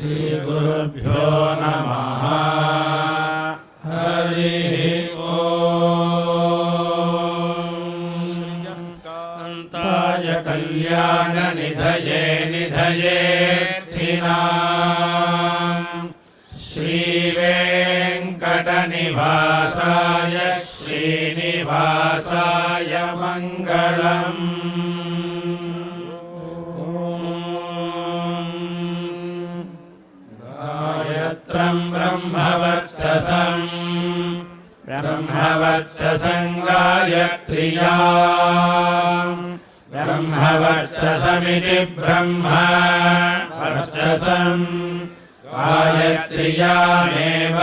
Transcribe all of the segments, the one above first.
श्रीगुरुभ्यो नमः। हरिः ओम्। कल्याणनिधये निधयेत्थिनाम् श्रीवेङ्कटनिवासाय श्रीनिवासाय मङ्गलम्। गायत्रं ब्रह्मवर्चसम् ब्रह्मवर्चसं गायत्र्याम् ब्रह्मवर्चसमिति ब्रह्मवर्चसम् गायत्र्यामेव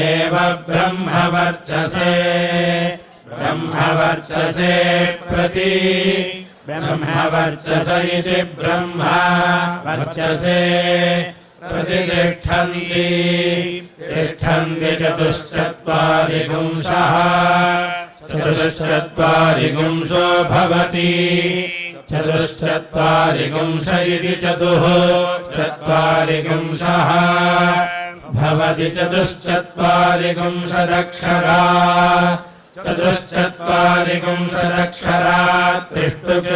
एव ब्रह्मवर्चसे ब्रह्मवर्चसे प्रति ब्रह्मवर्चस इति ब्रह्मवर्चसे प्रतिष्ठन्ति तिष्ठन्ति चतुश्चत्वारिपुंसः चतुश्चत्वारिपुंसो भवति चतुश्चत्वारिपुंस इति चतुश्चत्वारिपुंसः भवति चतुश्चत्वारिपुंसदक्षरा चतुश्चत्वारिपुंसदक्षरा त्रिष्टुक्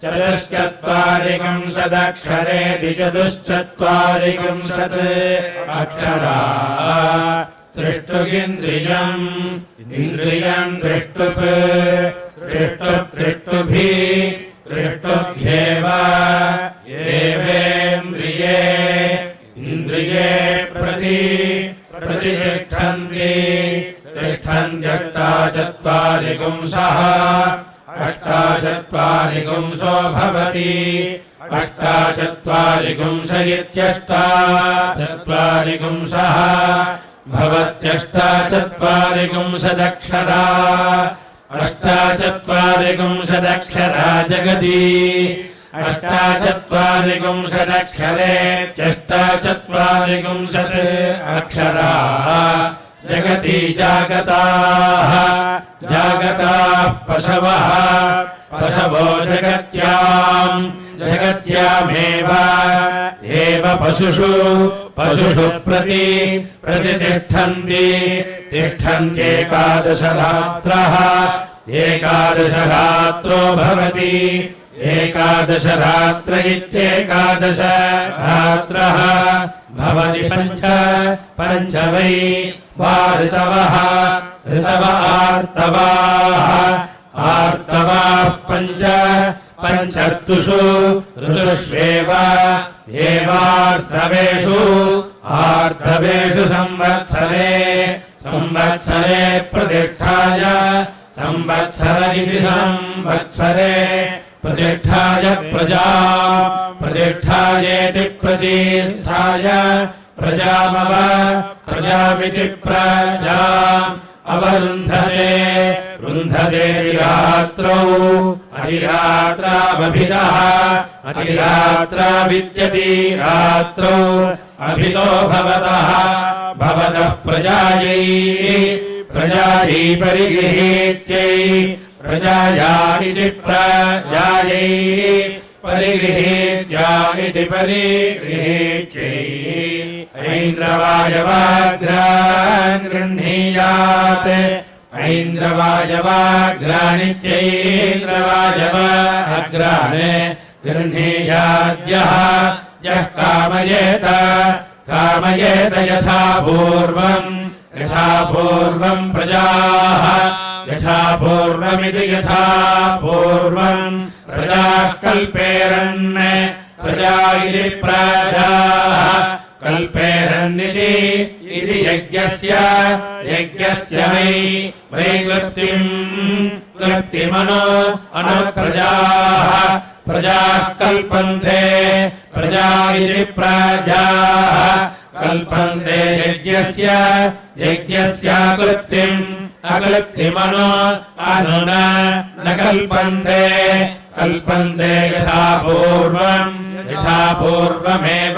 चतुश्चत्वारिपुंसदक्षरेति चतुश्चत्वारिपुंसत् अक्षरा त्रिष्टुगिन्द्रियम् इन्द्रियम् त्रिष्टुप् त्रिष्टुप् त्रिष्टुभिः त्रिष्टुभ्येव एवेन्द्रिये इन्द्रिये प्रति प्रतिष्ठन्ति तिष्ठन्त्यष्टाचत्वारिपुंसः अष्टाचत्वारिपुंसो भवति अष्टाचत्वारिपुंस इत्यष्टाचत्वारिपुंसः भवत्यष्टाचत्वारिपुंसदक्षरा अष्टाचत्वारिपुंसदक्षरा जगति अष्टाचत्वारिपुंसदक्षरेत्यष्टाचत्वारिपुंसत् अक्षरा जगति जागताः जागताः पशवः पशवो जगत्याम् जगत्यामेव एव पशुषु पशुषु प्रति प्रतिष्ठन्ति तिष्ठन्त्येकादशरात्रः एकादशरात्रो भवति एकादशरात्र इत्येकादश रात्रः भवति पञ्च पञ्च वै वा ऋतवः ऋतव आर्तवाः आर्तवाः पञ्च पञ्चर्तुषु ऋतुष्वेव एवार्तवेषु आर्तवेषु संवत्सरे संवत्सरे प्रतिष्ठाय संवत्सर इति संवत्सरे प्रतिष्ठाय प्रजा प्रतिष्ठायेति प्रतिष्ठाय प्रजामव प्रजामिति प्रजा अवरुन्धते रुन्धते रात्रौ अधिरात्रावभिदः अधिरात्रा विद्यति रात्रौ अभितो भवतः भवतः प्रजायै प्रजायै परिगृहीत्यै प्रजाया इति प्रजायै परिगृहीत्या इति परिगृहीत्यै ऐन्द्रवायवाग्रान् गृह्णीयात् ऐन्द्रवायवाग्रानित्यैन्द्रवायवाग्रान् गृह्णीयाद्यः यः कामयेत कामयेत यथा पूर्वम् प्रजाः यथा पूर्वमिति यथा पूर्वम् प्रजाः कल्पेरन् प्रजा इति प्रजाः कल्पेरन्निति इति यज्ञस्य वै क्लृप्तिमनो प्रजाः प्रजाः कल्पन्ते प्रजा इति प्रजाः कल्पन्ते यज्ञस्य क्लृप्तिम् अक्लृप्तिमनो अनुना न कल्पन्ते कल्पन्ते यथा पूर्वमेव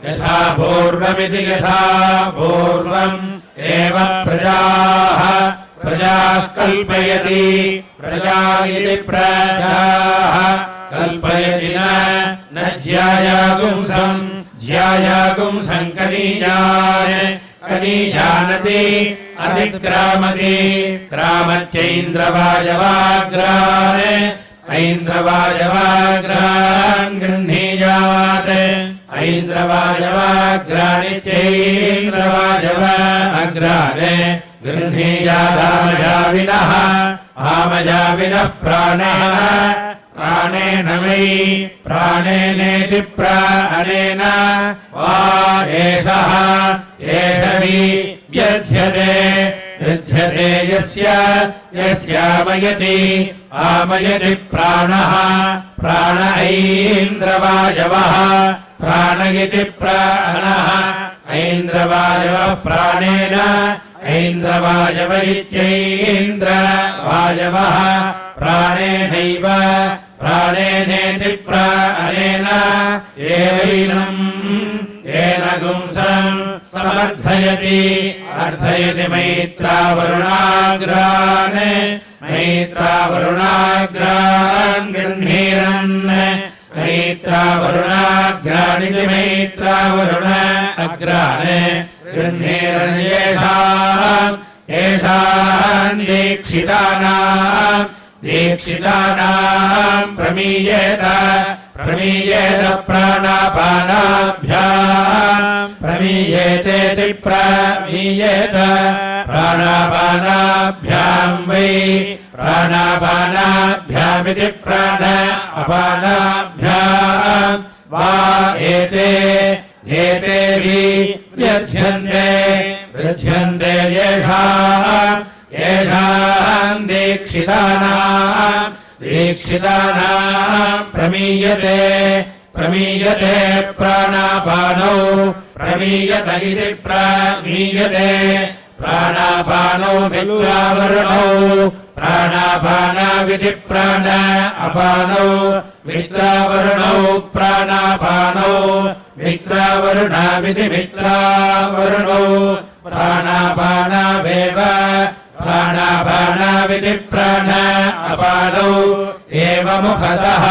यथा पूर्वमिति यथा पूर्वम् एव प्रजाः कल्पयति प्रजा इति प्रजाः कल्पयति न ज्यायागुंसं कनीयानति अतिक्रामति क्रामत्यैन्द्रवायवाग्रान् ऐन्द्रवायवाग्रान् गृह्णीयात् ऐन्द्रवायवाग्रानित्यैन्द्रवायवाग्रान् गृह्णीयादामयाविनः आमयाविनः प्राणेन वै प्राणेनेति प्राणेन वा एषः एष व्यध्यते यस्यामयति आमयति प्राणः प्राण ऐन्द्रवायवः प्राण इति प्राणः ऐन्द्रवायवः प्राणेन ऐन्द्रवायव इत्यैन्द्रवायवः प्राणेनैव प्राणेनेति प्राणेन एवैनम् येन गुंसं समर्थयति अर्थयति मैत्रावरुणाग्रान् गृह्णीरन् मैत्रावरुणाग्रानिति मैत्रावरुण अग्रान् गृह्णीरन् येषान् दीक्षितानां प्रमीयेत प्राणापानाभ्याम् प्रमीयेतेति प्रमीयेत प्राणापानाभ्याम् वै प्राणापानाभ्यामिति प्राण अपानाभ्याम् वा एते व्यध्यन्ते येषाम् दीक्षितानां प्रमीयते प्राणापानौ प्रमीयत इति प्रमीयते प्राणापानौ मित्रावरुणौ प्राणापानाविति प्राण अपानौ मित्रावरुणौ प्राणापानौ मित्रावरुणाविति मित्रावरुणौ प्राणापानावेव प्राणापानाविति प्राण अपानौ एव मुखतः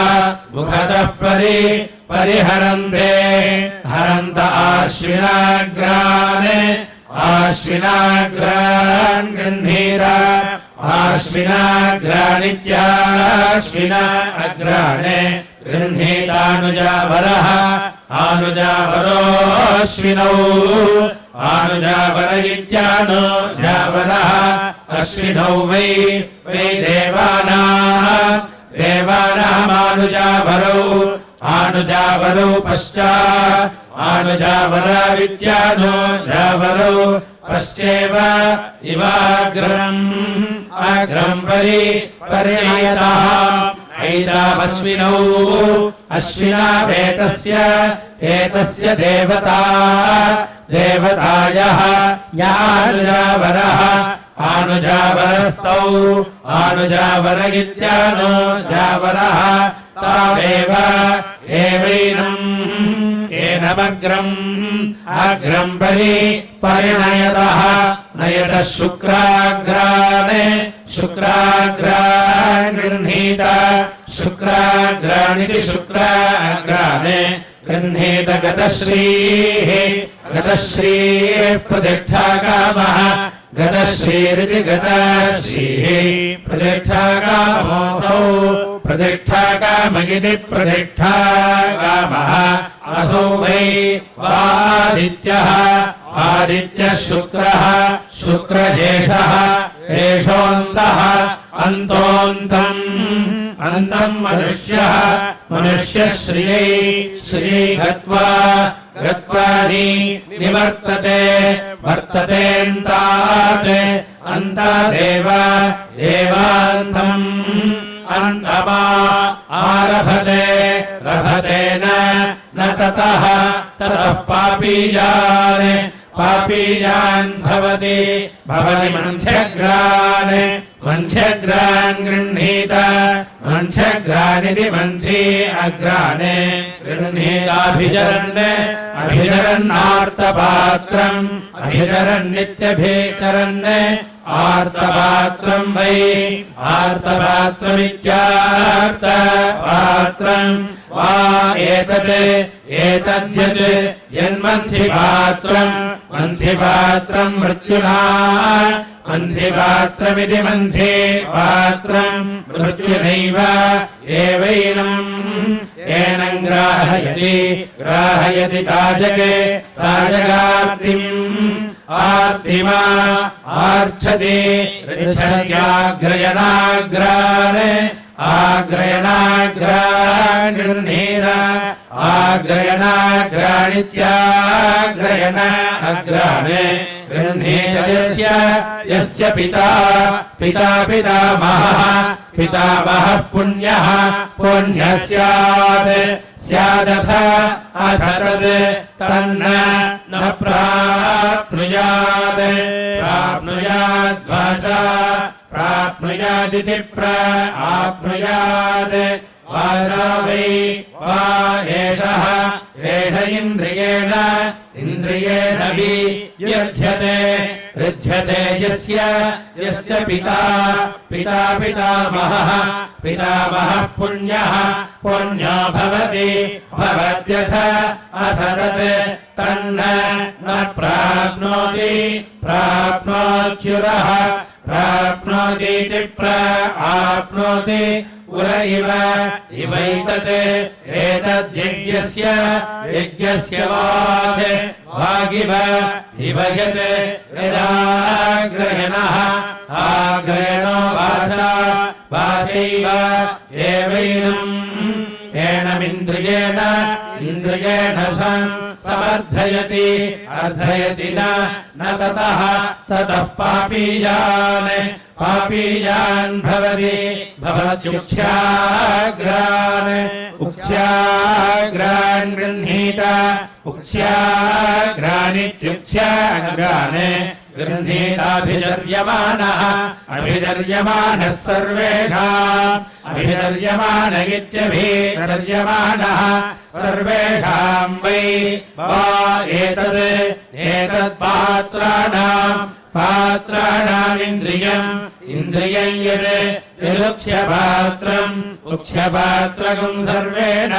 परिहरन्ते हरन्त आश्विनाग्रान् गृह्णीर आश्विनाग्रानित्याश्विन अग्रान् गृह्णीतानुजावरः आनुजावरोऽश्विनौ आनुजावर इत्यानुजावरः अश्विनौ वै देवानामानुजावरौ आनुजावरौ पश्चात् आनुजावरविद्यानुजावरौ पश्चेव इवाग्रम् अग्रम् परिणयतः ऐतावश्विनौ एतस्य देवतायः यानुजावरः आनुजावरस्तौ आनुजावर इत्यानुजावरः तावेव एवैनम् एनमग्रम् अग्रम् परिणयतः नयतः शुक्राग्रान् गृह्णीत शुक्राग्रानिति शुक्राग्रान् गृह्णीत गतश्रीः प्रतिष्ठाकामः गतश्रीरिति गतश्रीः प्रतिष्ठाकामोऽसौ प्रतिष्ठाकाम इति प्रतिष्ठाकामः असौ वै आदित्यः शुक्रः शुक्रजेषः एषोऽन्तः अन्तम् मनुष्यः श्रियै गत्वा वर्ततेऽन्तात् देवान्तम् अन्तमा आरभते रभतेन न ततः पापीयान् भवति मन्ध्यग्रान् मन्ध्यग्रान् गृह्णीत मन्ध्यग्रानिति मन्त्री अग्राने गृह्णीताभिचरन् अभिचरन्नार्तपात्रम् अभिचरन्नित्यभिचरन् आर्तपात्रम् वै आर्तपात्रमित्यार्तपात्रम् वा एतद्यत् यन्मन्थिपात्रम् मन्थिपात्रम् मृत्युना मन्थिपात्रमिति मन्थिपात्रम् मृत्युनैव एवैनम् एनं ग्राहयति ताजके ताजगार्तिम् आर्तिमा आर्च्छति ऋच्छत्याग्रयणाग्रान् आग्रयणाग्रान् गृह्णीत आग्रयणाग्रानित्याग्रयण अग्रान् गृह्णीत यस्य पिता पितामहः पुण्यः स्यादथ अथ तद् तन्न न प्राप्नुयाद्वाचा प्राप्नुयादिति प्राप्नुयात् वाचा वै वा एषः एष इन्द्रियेण ऋध्यते यस्य पितामहः पुण्यः पुण्यो भवत्यथ अथ तत् तन्न न प्राप्नोत्युरः प्राप्नोतीति प्राप्नोति उर एतद्यज्ञस्य वागिव इव यत् यदाग्रयणः आग्रयणो वाचैव एवैनम् इन्द्रियेण समर्थयति अर्थयति न ततः पापीयान् भवत्युक्ष्याग्रान् गृह्णीत उक्ष्याग्रानित्युक्ष्याग्रान् गृह्णीताभिचर्यमाणः सर्वेषाम् अभिचर्यमान इत्यभिचर्यमाणः सर्वेषाम् वै वा एतत्पात्राणाम् इन्द्रियम् यदुक्ष्यपात्रम् सर्वेण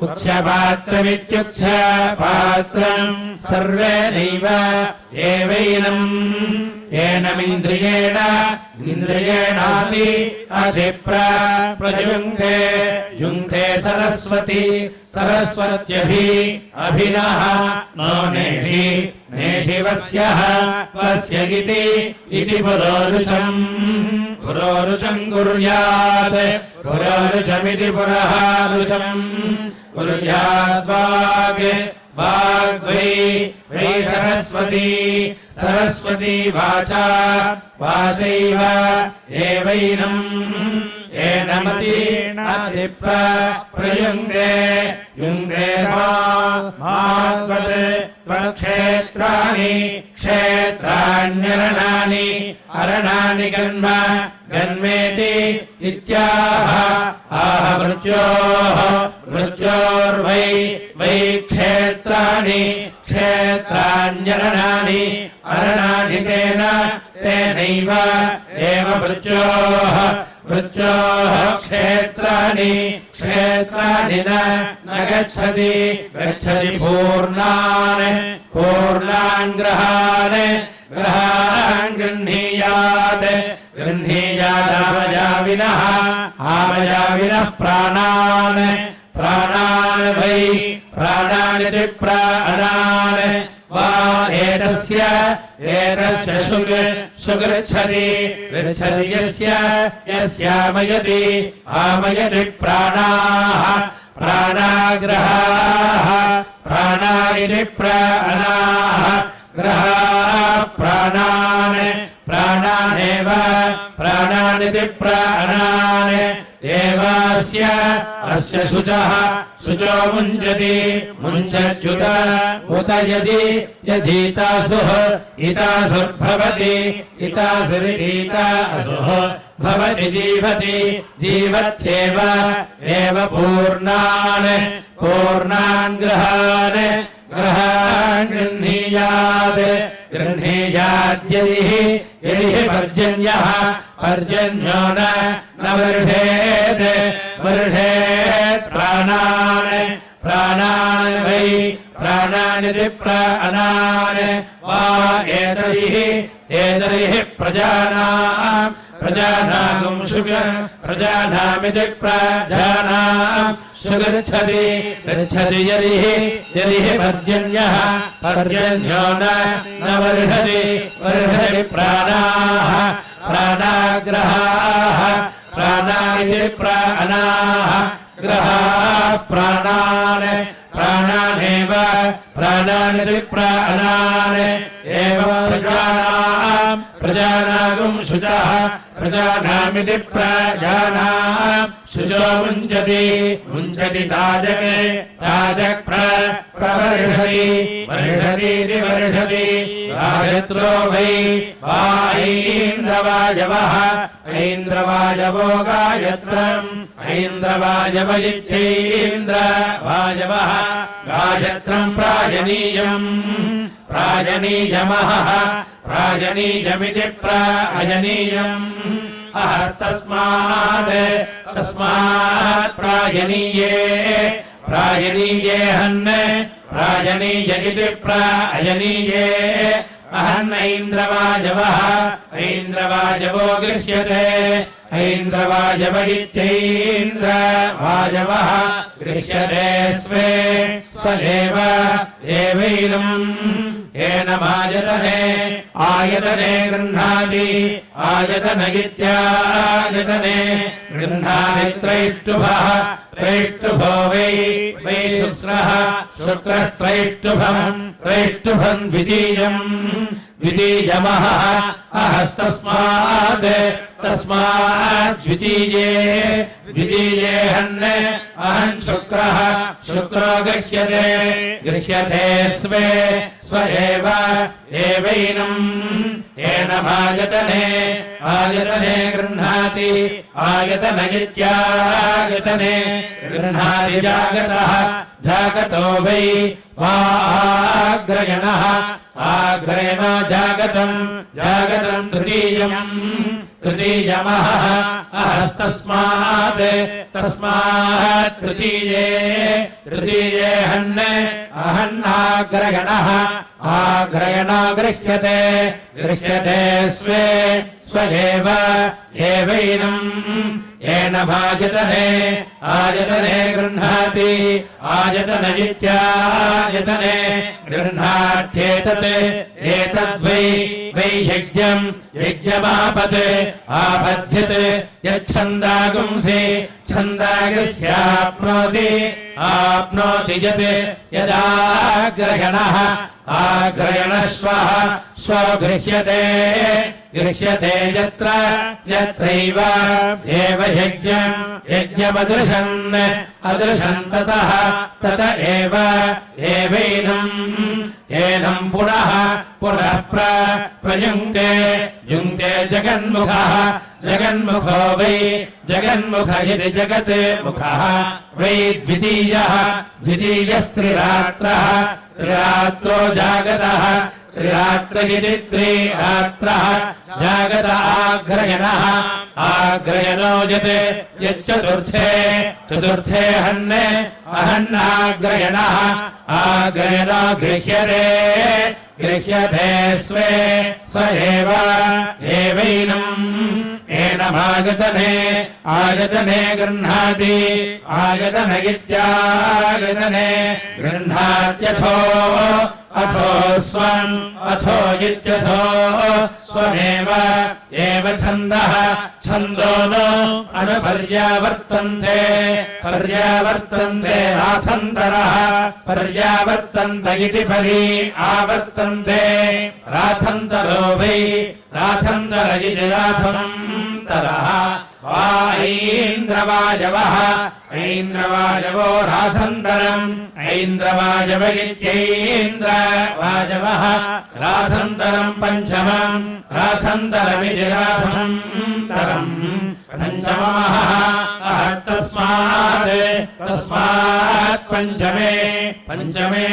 उक्ष्यपात्रमित्युक्ष्यपात्रम् सर्वेणैव एनमिन्द्रियेणापि प्रयुङ्क्ते सरस्वत्यभिनः नो नेषि वस्यः इति पुरोरुचम् कुर्यात् पुरोरुचमिति पुरहारुचम् कुर्याद्वाग्वै सरस्वती वाचैव एवैनम् प्रयुङ्क्ते क्षेत्राण्यरणानि गन्मेति इत्याह मृत्योर्वै क्षेत्राण्यरणानि तेनैव एव मृत्योः क्षेत्राणि न गच्छति पूर्णान् ग्रहान् गृह्णीयादावयाविनः प्राणान् वै प्राणानिति प्राणान् वा एतस्य सुगृच्छति यस्यामयति प्राणाग्रहाः प्राणानिति प्राणाः ग्रहाः प्राणानेव प्राणानिति प्राणान् देवास्य अस्य शुचः शुचो मुञ्चति मुञ्चत्युत उत यदि यदीतासुः इतासुर्भवति इतासुरितीतासुः भवति जीवति जीवत्येव एव पूर्णान् पूर्णान् गृहान् गृहान् गृह्णीयात् गृह्णीयाद्यदिः यदिः पर्जन्यः पर्जन्यो न वर्षेत् वर्षेत् प्राणान् प्राणान् वै प्राणानिति प्राणान् वा एतदिः एतदिः प्रजानाम् प्रजानागुं प्रजानामिति प्रजानाम् सुगच्छति गच्छति यदिः यदिः पर्जन्यः पर्जन्यो न वर्षति वर्षति प्राणाः प्राणाग्रहाः प्राणानिति प्राणाः ग्रहाः प्राणान् प्राणानेव प्राणानिति प्राणान् एव प्रजानाम् प्रजानागुं शुचः प्रजानामिति प्रजानाम् शुचो मुञ्चति मुञ्चति ताजके ताजक् प्रवर्षति वर्षतीति वर्षति गायत्रो वै वा ऐन्द्रवायवः ऐन्द्रवायवो गायत्रम् ऐन्द्रवायव इत्यैन्द्रवायवः गायत्रम् प्रायणीयम् प्रायणीयमहः प्रायणीयमिति प्रायणीयम् अहस्तस्मात् तस्मात् प्रायणीये प्रायणीये हन् प्रायणीय इति प्रायणीये अहन् ऐन्द्रवायवः ऐन्द्रवायवो गृह्यते ऐन्द्रवायव इत्यैन्द्रवायवः गृह्यते स्वे स्वदेव देवैनम् येनमायतने आयतने गृह्णाति आयतन इत्यायतने गृह्णाति त्रैष्टुभः त्रैष्टुभो वै वै शुक्रः शुक्रस्त्रैष्टुभम् त्रैष्टुभम् द्वितीयम् द्वितीयमः अहस्तस्मात् तस्मात् द्वितीये द्वितीये हन् अहन् शुक्रः शुक्रो गृह्यते गृह्यते स्वे स्वदेव देवैनम् येनमायतने आयतने गृह्णाति आयतन इत्यायतने गृह्णाति जागतः जागतो वै वा आग्रयणः आग्रयणो जागतम् जागतम् तृतीयम् तृतीयमः अहस्तस्मात् तस्मात् तृतीये तृतीये हन् अहन्नाग्रयणः आग्रयणो गृह्यते गृह्यते स्वे स्वदेव देवैनम् येनमायतने आयतने गृह्णाति आयतन इत्यायतने गृह्णात्येतत् एतद्वै वै यज्ञम् यज्ञमापत् आपद्यत् यच्छन्दागुंसि छन्दागस्याप्नोति आप्नोति यत् यदाग्रयणः आग्रयणश्वः श्व गृह्यते गृह्यते यत्र यत्रैव एव यज्ञम् यज्ञमदृशन् अदृशन् ततः तत एव एवैनम् एनम् पुनः पुनः प्रयुङ्क्ते युङ्क्ते जगन्मुखः जगन्मुखो वै जगन्मुख इति जगत् मुखः वै द्वितीयः द्वितीयस्त्रिरात्रः त्रिरात्रो जागतः त्रिरात्र इति त्रिरात्रः जागत आग्रयणः आग्रयणो यत् यच्चतुर्थे चतुर्थे हन् अहन्नाग्रयणः आग्रयणो गृह्यते गृह्यते स्वे स्वदेव देवैनम् एनमागतने आगतने गृह्णाति आगतन इत्यागतने गृह्णात्यथो अथो स्वम् अथो इत्यथो स्वमेव एव छन्दः छन्दो नो अनुपर्यावर्तन्ते पर्यावर्तन्ते राथन्तरः पर्यावर्तन्त इति परि आवर्तन्ते राथन्तरो वै राथन्तर इति राथन्तरः वा ऐन्द्रवायवः ऐन्द्रवायवो राथन्तरम् ऐन्द्रवायव इत्यैन्द्रवायवः राथन्तरम् पञ्चमम् राथन्तरमिति राथन्तरम् पञ्चमः तस्मात् पञ्चमे पञ्चमे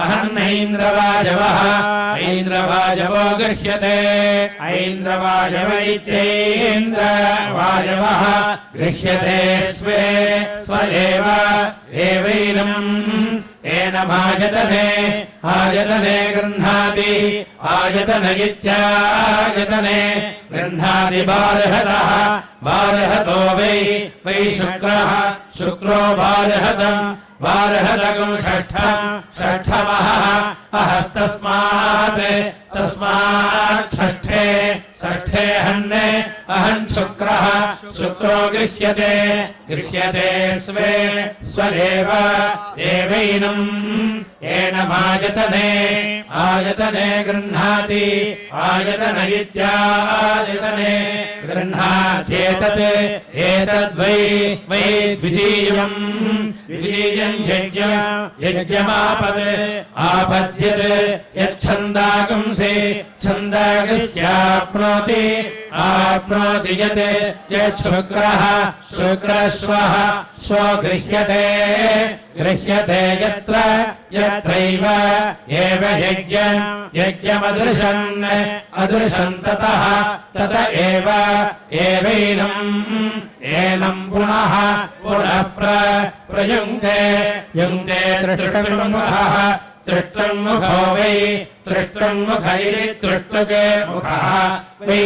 अहन्नैन्द्रवायवः ऐन्द्रवायवो गृह्यते ऐन्द्रवायव इत्यैन्द्रवायवः गृह्यते स्वे स्वयेव एवैनम् एनमायतने आयतने गृह्णाति आयतन इत्यायतने गृह्णाति बार्हतः बार्हतो वै शुक्रः शुक्रो बार्हतम् बार्हतकम् षष्ठमः तस्मात् षष्ठे अहन् शुक्रः शुक्रो गृह्यते स्वे स्वयेव एवैनम् एनमायतने आयतने गृह्णाति आयतन इत्यायतने गृह्णात्येतत् एतद्वै द्वितीयम् यज्ञमापद्यते यच्छन्दागंसे छन्दागस्याप्नोति आप्नोति यत् यच्छुक्रः शुक्रश्वः श्वो गृह्यते यत्रैव एव यज्ञमदृशन् तत एवैनम् पुनः प्रयुङ्क्ते तृष्टन्मुखो वै तृष्टन्मुख इति तृष्टुके मुखः वै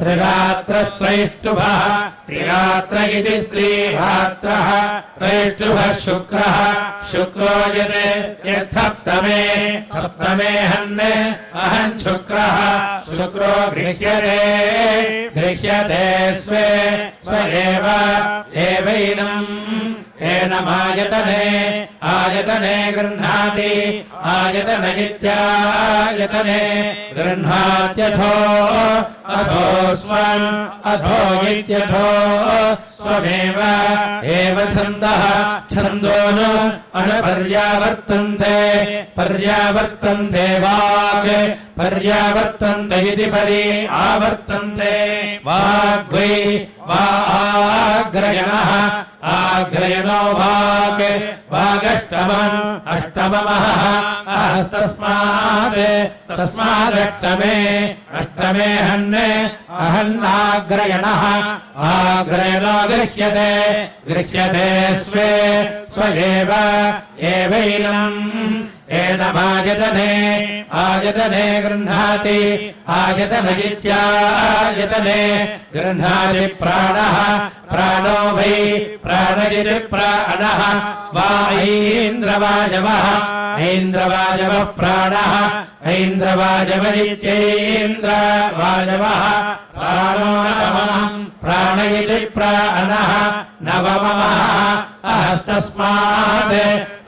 त्रिरात्रस्त्रैष्टुभः त्रिरात्र इति त्रिरात्रः त्रैष्टुभः शुक्रः शुक्रो यत्सप्तमे अहन् शुक्रः शुक्रो गृह्यते स्वे स्वयेव एवैनम् एनमायतने आयतने गृह्णाति आयतन इत्यायतने गृह्णात्यथो अथो इत्यथो स्वमेव एव छन्दो न पर्यावर्तन्ते वाक् पर्यावर्तन्ते इति आवर्तन्ते वाग्वै वा आग्रयणः आग्रयणो वागष्टममः तस्मादष्टमे अहन्नाग्रयणः आग्रयणो गृह्यते स्वे स्वयेव एवैनम् एनमायतने आयतने गृह्णाति आयतन इत्यायतने गृह्णाति प्राणः प्राणो वै प्राणजिति प्राणः वा ऐन्द्रवायवः ऐन्द्रवायवः प्राणः ऐन्द्रवायव इत्यैन्द्रवायवः प्राणो नवमः प्राण इति प्राणः नवमः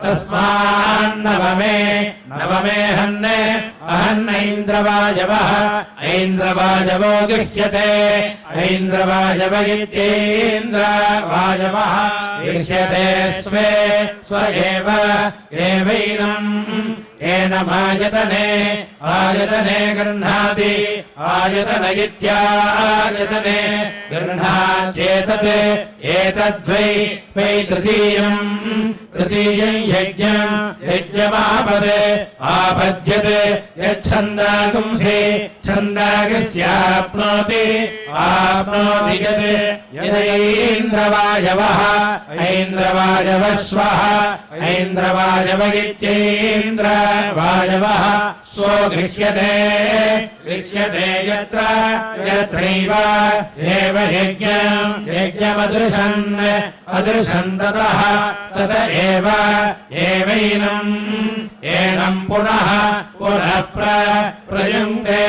तस्मान्नवमे अहन्नैन्द्रवायवः ऐन्द्रवायवो गृह्यते ऐन्द्रवायव इत्यैन्द्रवायवः गृह्यते स्वे स्वयेव एवैनम् एनमायतने आयतने गृह्णाति आयतन इत्यायतने गृह्णात्येतत् एतद्वै तृतीयम् यज्ञमापद्यते यच्छन्दागंसे छन्दागस्याप्नोति यदैन्द्रवायवः ऐन्द्रवायवश्वः ऐन्द्रवायव इत्यैन्द्रवायवः स्वो गृह्यते यत्रैव एव यज्ञमदृशन् तत एवैनम् पुनः प्रयुङ्क्ते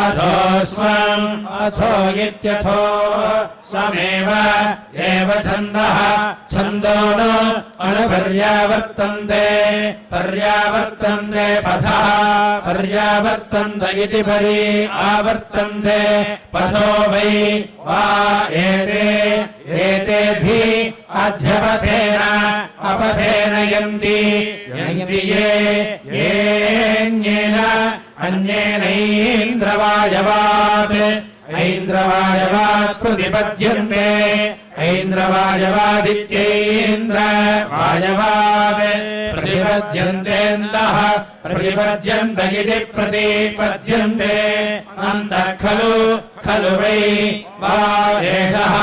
अथोस्वम् अथो इत्यथो स्वमेव एव छन्दः छन्दो नो अनुपर्यावर्तन्ते पर्यावर्तन्ते पथः पर्यावर्तन्त इति परि आवर्तन्ते पथो वै वा एते एतेभि अध्यपथेन अपथेन यन्ति यन्ति येऽन्येन अन्येनैन्द्रवायवात् ऐन्द्रवायवात् प्रतिपद्यन्ते ऐन्द्रवायवादित्यैन्द्रवायवात् प्रतिपद्यन्तेऽन्तः प्रतिपद्यन्त इति प्रतिपद्यन्ते अन्तः खलु खलु वै वा एषः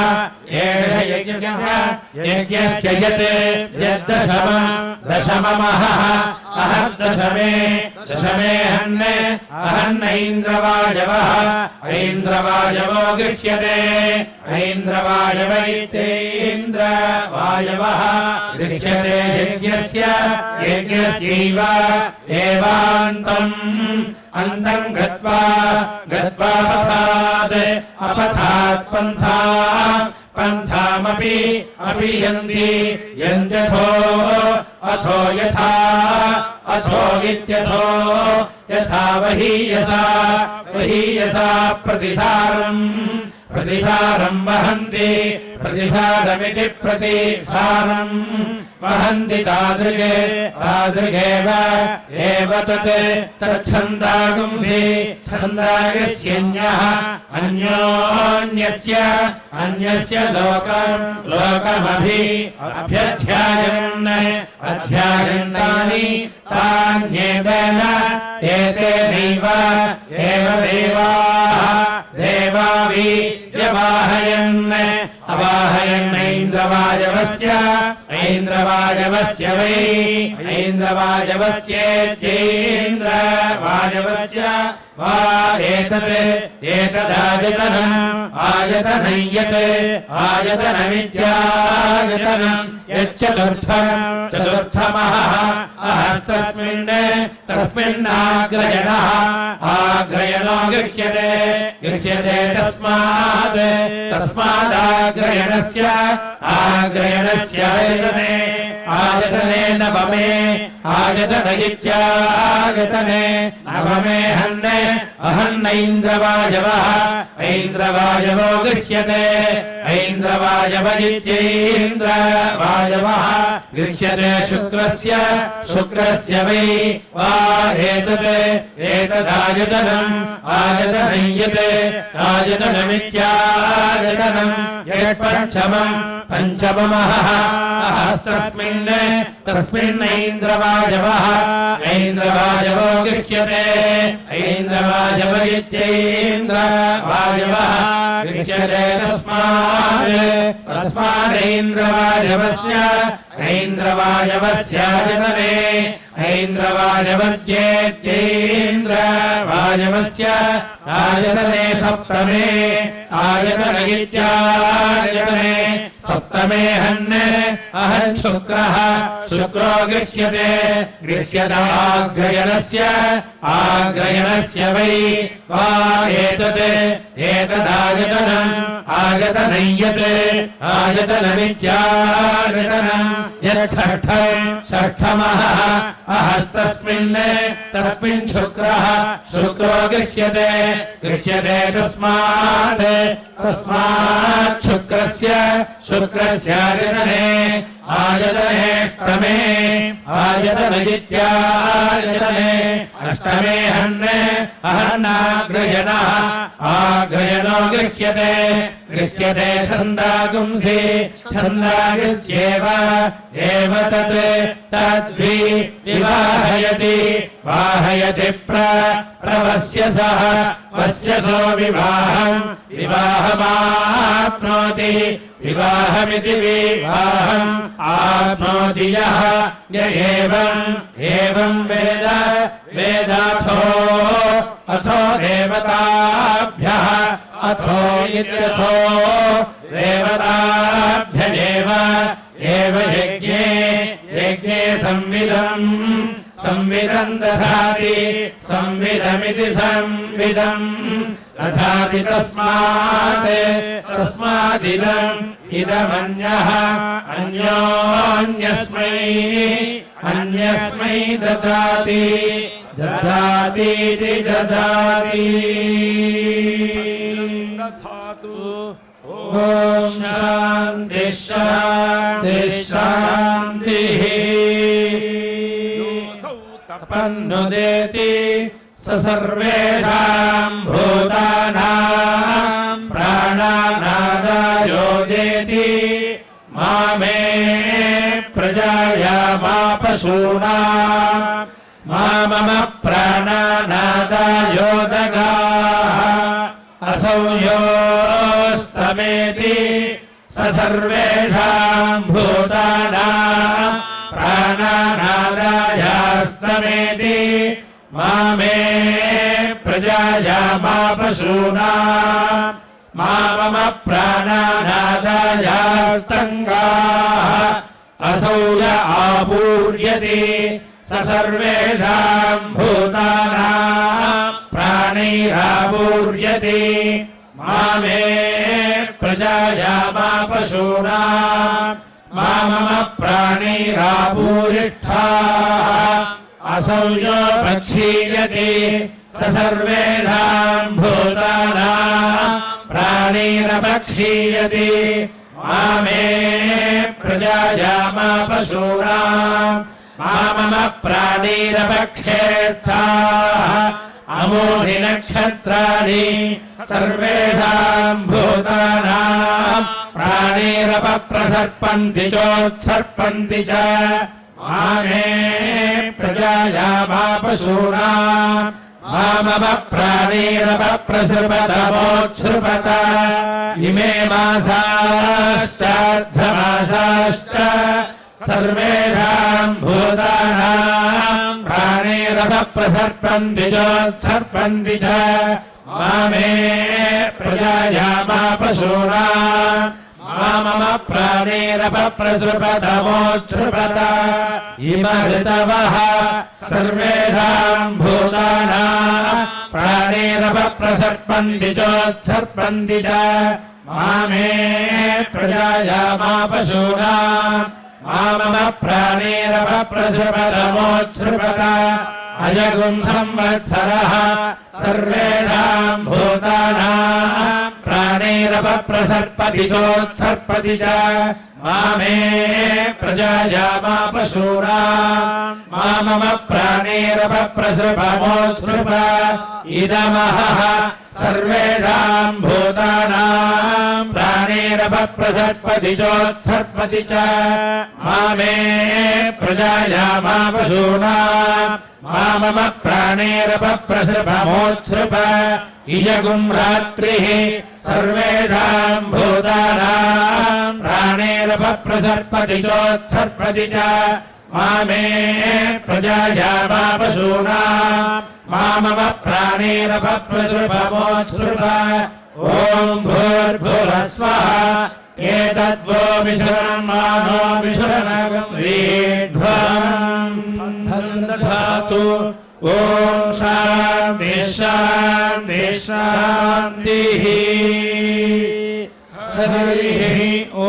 एष यज्ञस्य यत् यद्दशममहः अहद्दशमे दशमेऽहन् अहन्नैन्द्रवायवः ऐन्द्रवायवो गृह्यते ऐन्द्रवायव इत्यैन्द्रवायवः गृह्यते यज्ञस्य यज्ञस्यैव एवान्तम् अन्तम् गत्वा गत्वा पथात् अपथात् पन्था पन्थामपि अपि यन्ति यन्त्यथो अथो यथा अथो इत्यथो यथा वहीयसा वहीयसा प्रतिसारम् प्रतिसारम् वहन्ति प्रतिसारमिति प्रतिसारम् वहन्ति तादृगे तादृगेव एव तत् तच्छन्दागुंसि छन्दागस्यन्यः अन्योन्यस्य अन्यस्य लोकमभि अभ्यध्यायन् अध्यायन्तानि तान्येतेन एतेनैव एव देवाः देवावि यवाहयन् अवाहयन्नैन्द्रवायवस्य ऐन्द्रवायवस्य वै ऐन्द्रवायवस्येत्यैन्द्रवायवस्य वा एतत् एतदायतनम् आयतनं यत् आयतनमित्यायतनम् यच्चतुर्थम् चतुर्थमहः अहस्तस्मिन् तस्मिन्नाग्रयणः आग्रयणो गृह्यते गृह्यते तस्मात् तस्मादाग्रयणस्य आग्रयणस्य आयतने आयतने नवमे आयतन इत्यायतने नवमे हन्ने अहन्नैन्द्रवायवः ऐन्द्रवायवो गृह्यते ऐन्द्रवायव इत्यैन्द्रवायवः गृह्यते शुक्रस्य शुक्रस्य वै वा एतत् एतदायतनम् आयतनं यत् आयतनमित्यायतनम् यत्पञ्चमम् पञ्चममहः अहस्तस्मिन् तस्मिन्नैन्द्रवायवः ऐन्द्रवायवो गृह्यते ऐन्द्रवायव इत्यैन्द्रवायवः गृह्यते तस्मात् तस्मादैन्द्रवायवस्य ऐन्द्रवायवस्यायतने ऐन्द्रवायवस्येत्यैन्द्रवायवस्य आयतने सप्तमे आयतन इत्यायतने सप्तमे हन् अहच्छुक्रः शुक्रो गृह्यते गृह्यत आग्रयणस्य आग्रयणस्य वै वा एतत् एतदायतनम् आयतनं यत् आयतनमित्यायतनम् यच्छष्ठम् षष्ठमहः अहस्तस्मिन् तस्मिन् शुक्रः शुक्रो गृह्यते गृह्यते तस्मात् तस्मात् शुक्रस्य शुक्रस्यायतने आयतनेष्टमे आयतन इत्यायतने अष्टमे हन् अहन्नाग्रयणः आग्रयणो गृह्यते गृह्यते छन्दागुंसि छन्दागस्येव एव तत् तद्वि विवाहयति वाहयति प्रवस्य सः वस्यसो विवाहम् विवाहमाप्नोति विवाहमिति विवाहम् आप्नोति यः य एवम् वेद वेदाथो अथो देवताभ्यः अथो इत्यथो देवताभ्यदेव एव यज्ञे यज्ञे संविदम् संविदम् दधाति संविदमिति संविदम् दधाति तस्मादिदम् इदमन्यः अन्यस्मै ददाति ददातीति ददाति ॐ शान्तिः शान्तिः शान्तिः तपन्नुदेति स सर्वेषाम् भूतानाम् प्राणानादायोदेति मामे प्रजायामापशूनाम् मम प्राणानादायोदगाः असौ योस्तमेति स सर्वेषाम् भूतानाम् प्राणानादायास्तमेति मामे प्रजायामापशूनाम् मम प्राणानादायास्तङ्गाः असौ य आपूर्यते स सर्वेषाम् भूतानाम् प्राणैरापूर्यते मामे प्रजायामापशूनाम् मम प्राणैरापूरिष्ठाः असौ यो भक्षीयते स सर्वेषाम् भूतानाम् प्राणैरभक्षीयते मामे प्रजायामापशूनाम् मम प्राणैरभक्षेष्ठाः अमूढि नक्षत्राणि सर्वेषाम् भूतानाम् प्राणैरपप्रसर्पन्ति चोत्सर्पन्ति च मामे प्रजायामापशूनाम् मम प्राणैरपप्रसृपतमोत्सृपत इमे मासाश्चार्धमासाश्च सर्वेषाम् भूतानाम् प्राणैरपप्रसर्पन्ति चोत्सर्पन्ति च मामे प्रजायामापशूनाम् मम प्राणैरपप्रसृपतमोत्सृपत इमे ऋतवः सर्वेषाम् भूतानाम् प्राणैरपप्रसर्पन्ति चोत्सर्पन्ति च मामे प्रजायामापशूनाम् मम प्राणैरपप्रसृपतमोत्सृपत अजगुम् संवत्सरः सर्वेषाम् भूतानाम् प्राणैरपप्रसर्पति चोत्सर्पति च मामे प्रजायामापशूनाम् मम प्राणैरपप्रसृपमोत्सृप इदमहः सर्वेषाम् भूतानाम् प्राणैरपप्रसर्पति चोत्सर्पति च मामे प्रजायामापशूनाम् मम प्राणैरपप्रसृपमोत्सृप इयगुम् रात्रिः सर्वेषाम् भूतानाम् प्राणैरपप्रसर्पति चोत्सर्पति च मामे प्रजायामापशूनाम् मम प्राणैरपप्रसृपमोत्सृप ॐ भूर्भुवस्वः एतद्वो मिथुनमानो मिथुनगम् वीध्वम् दधातु ॐ शान्तिः शान्तिः शान्तिः हरिः ॐ